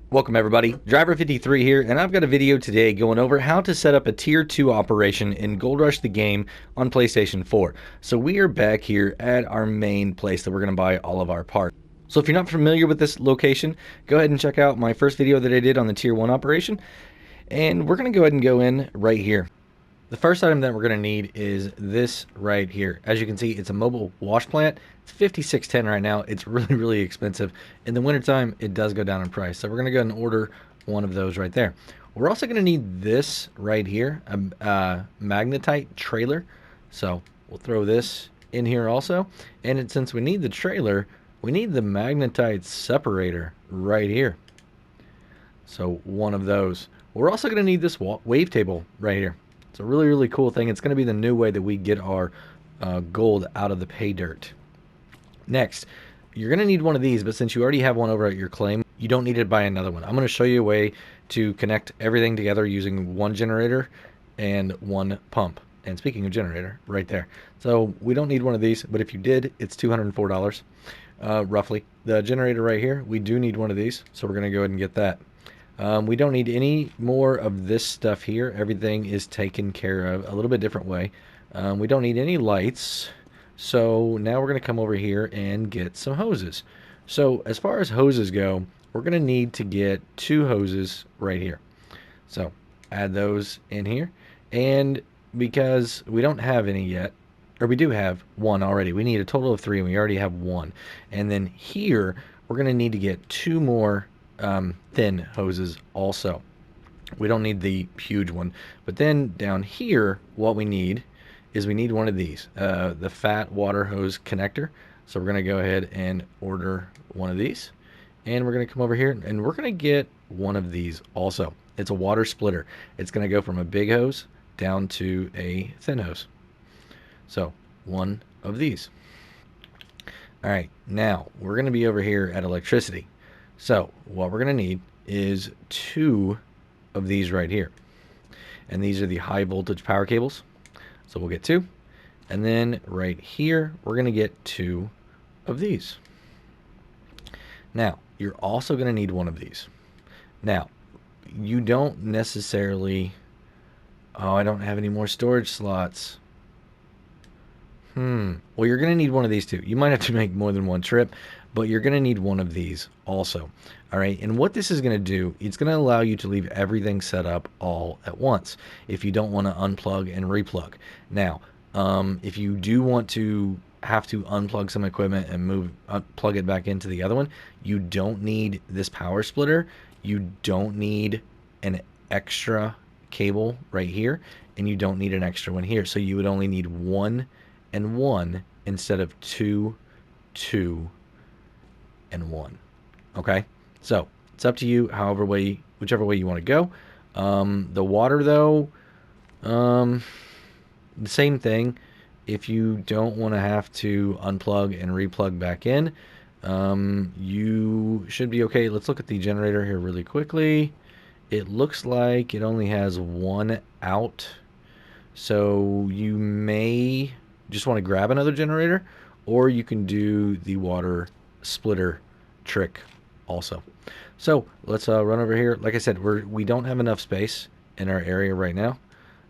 Welcome everybody, Driver53 here, and I've got a video today going over how to set up a Tier 2 operation in Gold Rush the game on PlayStation 4. So we are back here at our main place that we're going to buy all of our parts. So if you're not familiar with this location, go ahead and check out my first video that I did on the Tier 1 operation, and we're going to go ahead and go in right here. The first item that we're going to need is this right here. As you can see, it's a mobile wash plant. It's $56.10 right now. It's really expensive. In the wintertime, it does go down in price. So we're going to go ahead and order one of those right there. We're also going to need this right here, a magnetite trailer. So we'll throw this in here also. And since we need the trailer, we need the magnetite separator right here. So one of those. We're also going to need this wave table right here. It's a really cool thing. It's going to be the new way that we get our gold out of the pay dirt. Next, you're going to need one of these, but since you already have one over at your claim, you don't need to buy another one. I'm going to show you a way to connect everything together using one generator and one pump. And speaking of generator, right there. So we don't need one of these, but if you did, it's $204 roughly. The generator right here, we do need one of these, so we're going to go ahead and get that. We don't need any more of this stuff here. Everything is taken care of a little bit different way. We don't need any lights. So now we're going to come over here and get some hoses. So as far as hoses go, we're going to need to get 2 hoses right here. So add those in here. And because we don't have any yet, or we do have 1 already, we need a total of 3 and we already have 1. And then here, we're going to need to get 2 more thin hoses also. We don't need the huge one. But then down here, what we need is we need one of these, the fat water hose connector. So we're going to go ahead and order one of these. And we're going to come over here and we're going to get one of these also. It's a water splitter. It's going to go from a big hose down to a thin hose. So one of these. All right, now we're going to be over here at electricity. So what we're going to need is 2 of these right here. And these are the high voltage power cables. So we'll get 2. And then right here, we're going to get 2 of these. Now, you're also going to need one of these. Now, you don't necessarily... Oh, I don't have any more storage slots. Well, you're going to need one of these too. You might have to make more than one trip, but you're going to need one of these also. All right, and what this is going to do, it's going to allow you to leave everything set up all at once if you don't want to unplug and replug. Now, if you do want to have to unplug some equipment and plug it back into the other one, you don't need this power splitter. You don't need an extra cable right here, and you don't need an extra one here. So you would only need 1 and 1 instead of 2, 2, and 1. Okay, so it's up to you, whichever way you want to go. The water though, the same thing. If you don't want to have to unplug and replug back in, you should be okay. Let's look at the generator here really quickly. It looks like it only has 1 out, so you may just want to grab another generator, or you can do the water splitter trick also. So let's run over here. Like I said, we don't have enough space in our area right now.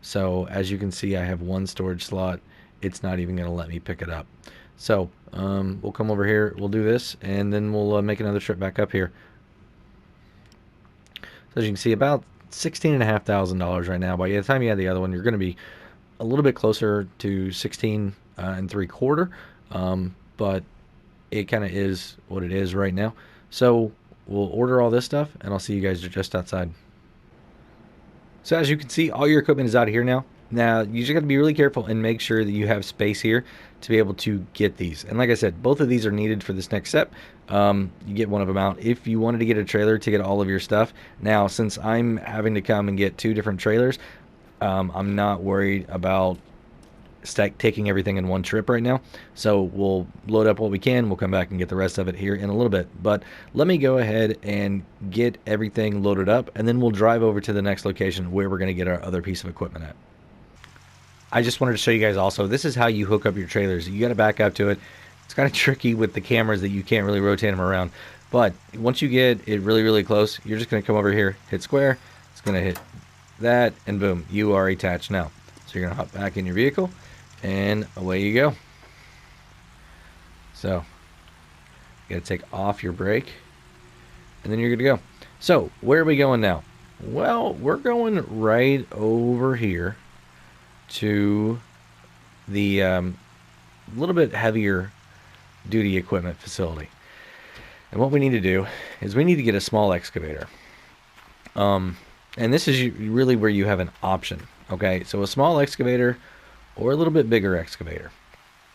So as you can see, I have 1 storage slot. It's not even going to let me pick it up. So we'll come over here, we'll do this, and then we'll make another trip back up here. So as you can see, about $16,500 right now. By the time you add the other one, you're going to be a little bit closer to 16 and 3/4, but it kind of is what it is right now. So we'll order all this stuff, and I'll see you guys just outside. So as you can see, all your equipment is out of here now. Now, you just got to be really careful and make sure that you have space here to be able to get these. And like I said, both of these are needed for this next step. You get one of them out. If you wanted to get a trailer to get all of your stuff, now since I'm having to come and get 2 different trailers, I'm not worried about taking everything in one trip right now. So we'll load up what we can. We'll come back and get the rest of it here in a little bit. But let me go ahead and get everything loaded up, and then we'll drive over to the next location where we're going to get our other piece of equipment at. I just wanted to show you guys also, this is how you hook up your trailers. You got to back up to it. It's kind of tricky with the cameras that you can't really rotate them around. But once you get it really, really close, you're just going to come over here, hit square. It's going to hit that, and boom, you are attached now. So you're going to hop back in your vehicle, and away you go. So you got to take off your brake, and then you're good to go. So where are we going now? Well, we're going right over here to the little bit heavier duty equipment facility. And what we need to do is we need to get a small excavator. And this is really where you have an option. Okay, so a small excavator or a little bit bigger excavator.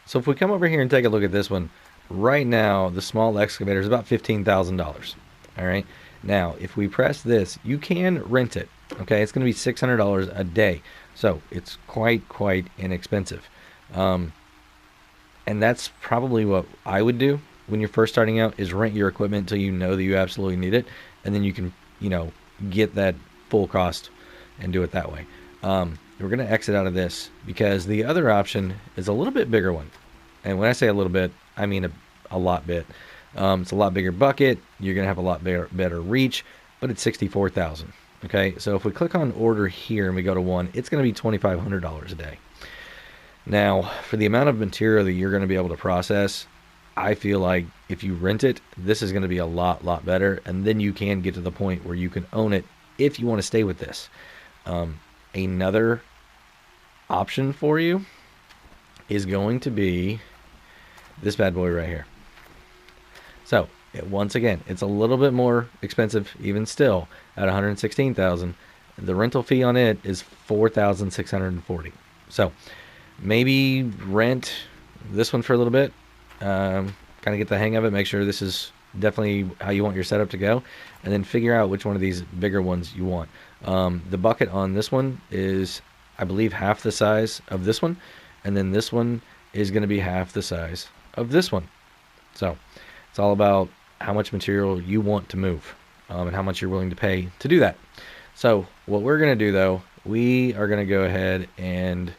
So if we come over here and take a look at this one, right now the small excavator is about $15,000. All right. Now, if we press this, you can rent it. Okay, it's going to be $600 a day. So it's quite inexpensive. And that's probably what I would do when you're first starting out, is rent your equipment until you know that you absolutely need it, and then you can, get that full cost and do it that way. We're going to exit out of this because the other option is a little bit bigger one. And when I say a little bit, I mean a lot bit. It's a lot bigger bucket. You're going to have a lot better reach, but it's $64,000. Okay, so if we click on order here and we go to 1, it's going to be $2,500 a day. Now, for the amount of material that you're going to be able to process, I feel like if you rent it, this is going to be a lot better, and then you can get to the point where you can own it if you want to stay with this. Another option for you is going to be this bad boy right here. So once again, it's a little bit more expensive, even still, at $116,000. The rental fee on it is $4,640. So maybe rent this one for a little bit. Kind of get the hang of it, make sure this is definitely how you want your setup to go, and then figure out which one of these bigger ones you want. The bucket on this one is, I believe, half the size of this one, and then this one is going to be half the size of this one. So it's all about how much material you want to move, and how much you're willing to pay to do that. So what we're going to do, though, we are going to go ahead and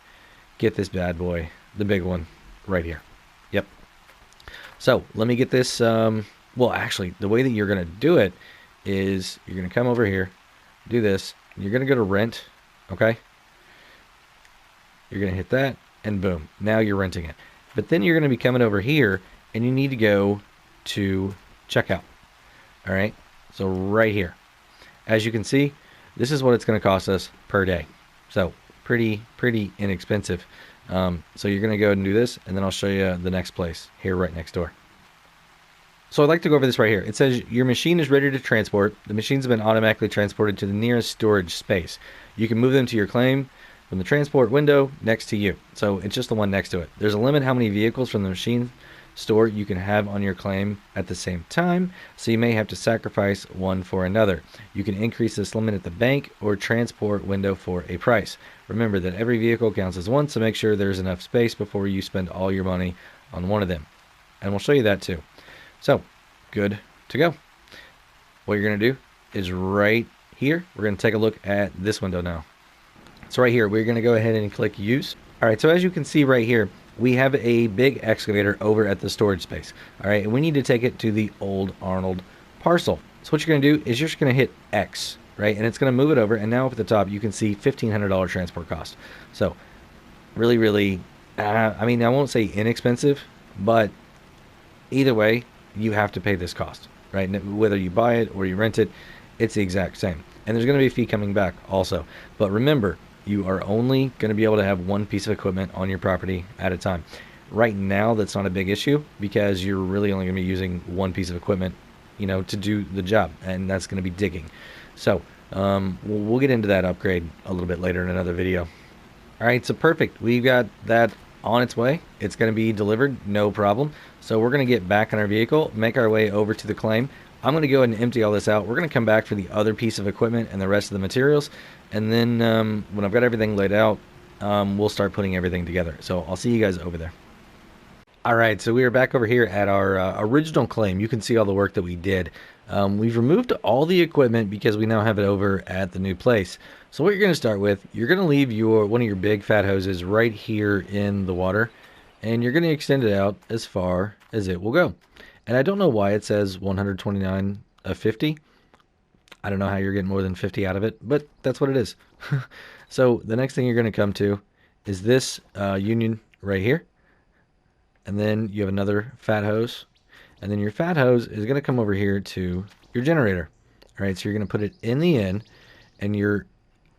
get this bad boy, the big one, right here. Yep. So let me get this. Well, actually, the way that you're going to do it is you're going to come over here, do this. You're going to go to rent. Okay. You're going to hit that, and boom. Now you're renting it. But then you're going to be coming over here, and you need to go to checkout. All right. So right here, as you can see, this is what it's going to cost us per day. So pretty inexpensive. So you're going to go ahead and do this, and then I'll show you the next place here right next door. So I'd like to go over this right here. It says your machine is ready to transport. The machines have been automatically transported to the nearest storage space. You can move them to your claim from the transport window next to you. So it's just the one next to it. There's a limit how many vehicles from the machine store you can have on your claim at the same time, so you may have to sacrifice one for another. You can increase this limit at the bank or transport window for a price. Remember that every vehicle counts as one, so make sure there's enough space before you spend all your money on one of them. And we'll show you that too. So, good to go. What you're going to do is right here, we're going to take a look at this window now. So right here, we're going to go ahead and click use. All right, so as you can see right here, we have a big excavator over at the storage space. All right, and we need to take it to the old Arnold parcel. So what you're going to do is you're just going to hit X, right? And it's going to move it over. And now up at the top, you can see $1,500 transport cost. So really, I mean, I won't say inexpensive, but either way, you have to pay this cost, right? Whether you buy it or you rent it, it's the exact same. And there's going to be a fee coming back also. But remember, you are only going to be able to have one piece of equipment on your property at a time. Right now, that's not a big issue because you're really only going to be using one piece of equipment, to do the job, and that's going to be digging. So we'll get into that upgrade a little bit later in another video. All right, so perfect. We've got that on its way. It's going to be delivered, no problem. So we're going to get back in our vehicle, make our way over to the claim. I'm going to go ahead and empty all this out. We're going to come back for the other piece of equipment and the rest of the materials. And then when I've got everything laid out, we'll start putting everything together. So I'll see you guys over there. All right, so we are back over here at our original claim. You can see all the work that we did. We've removed all the equipment because we now have it over at the new place. So what you're going to start with, you're going to leave one of your big fat hoses right here in the water, and you're going to extend it out as far as it will go. And I don't know why it says 129 of 50. I don't know how you're getting more than 50 out of it, but that's what it is. So the next thing you're going to come to is this union right here. And then you have another fat hose. And then your fat hose is going to come over here to your generator. All right, so you're going to put it in the in, and your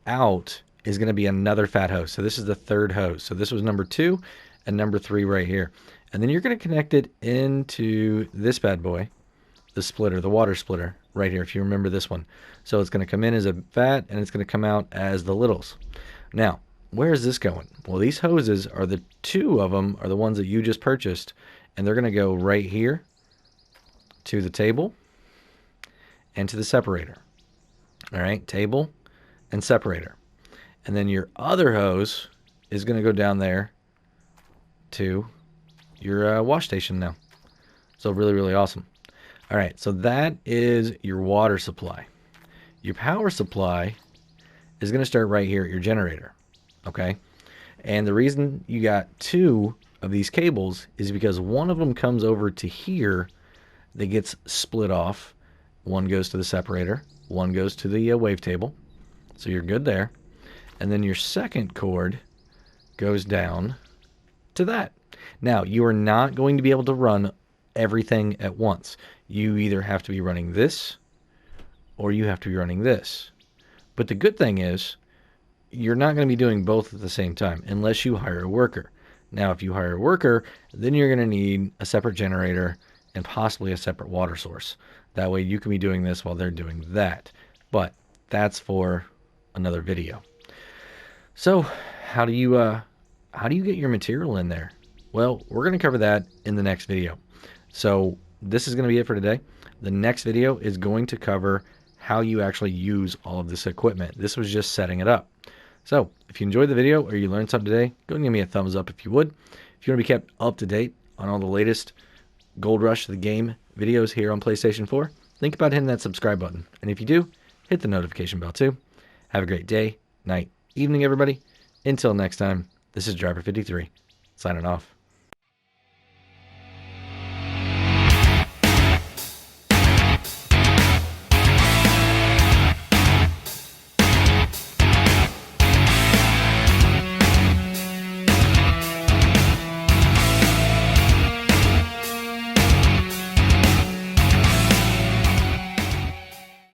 out is going to be another fat hose. So this is the third hose. So this was number 2 and number 3 right here. And then you're going to connect it into this bad boy, the splitter, the water splitter right here, if you remember this one. So it's going to come in as a fat, and it's going to come out as the littles. Now, where is this going? Well, these hoses are the 2 of them are the ones that you just purchased, and they're going to go right here to the table and to the separator. All right, table and separator. And then your other hose is going to go down there to your wash station now. So really, really awesome. All right, so that is your water supply. Your power supply is going to start right here at your generator, okay? And the reason you got 2 of these cables is because one of them comes over to here that gets split off. One goes to the separator, one goes to the wavetable, so you're good there. And then your second cord goes down to that. Now, you are not going to be able to run everything at once. You either have to be running this or you have to be running this. But the good thing is you're not going to be doing both at the same time unless you hire a worker. Now, if you hire a worker, then you're going to need a separate generator and possibly a separate water source. That way you can be doing this while they're doing that. But that's for another video. So how do you get your material in there? Well, we're going to cover that in the next video. So this is going to be it for today. The next video is going to cover how you actually use all of this equipment. This was just setting it up. So if you enjoyed the video or you learned something today, go and give me a thumbs up if you would. If you want to be kept up to date on all the latest Gold Rush the game videos here on PlayStation 4, think about hitting that subscribe button. And if you do, hit the notification bell too. Have a great day, night, evening, everybody. Until next time, this is Driver53, signing off.